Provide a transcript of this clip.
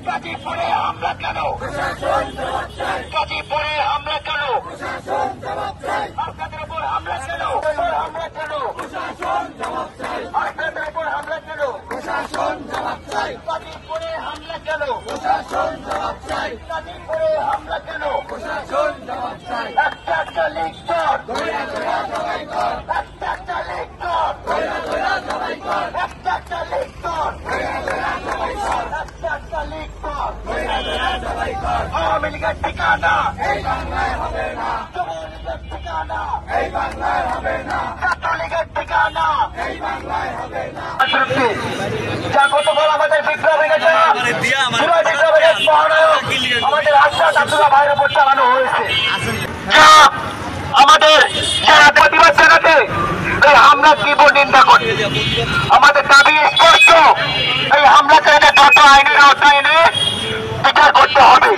গাজীপুরে হামলা কেন? গাজীপুরে হামলা কেন? আপনাদের উপর হামলা কেন? হামলা কেন? আপনাদের উপর হামলা কেন? গাজীপুরে হামলা কেন? গাজীপুরে হামলা কেন? একটা একটা লিগ কর, একটা একটা লিগ কর, একটা একটা লিগ কর, একটা একটা লিগ কর। আওয়ামী লীগের ঠিকানা এই বাংলায় হবে না, যুবলীগের ঠিকানা এই বাংলায় হবে না, ছাত্রলীগের ঠিকানা এই বাংলায় হবে না। যা গতকাল আমাদের বিপ্লবী নেতা বিপ্লবের মহানায়ক আমাদের আশরাফ আব্দুল্লাহ ভাইয়ের উপর চালানো হয়েছে, যা আমাদের যারা প্রতিবাদ জানাতে এই হামলা তীব্র নিন্দা করে। আমাদের দাবি স্পষ্ট, এই হামলাকারীদের দ্রুত আইনের আওতায় এনে বিচার করতে হবে।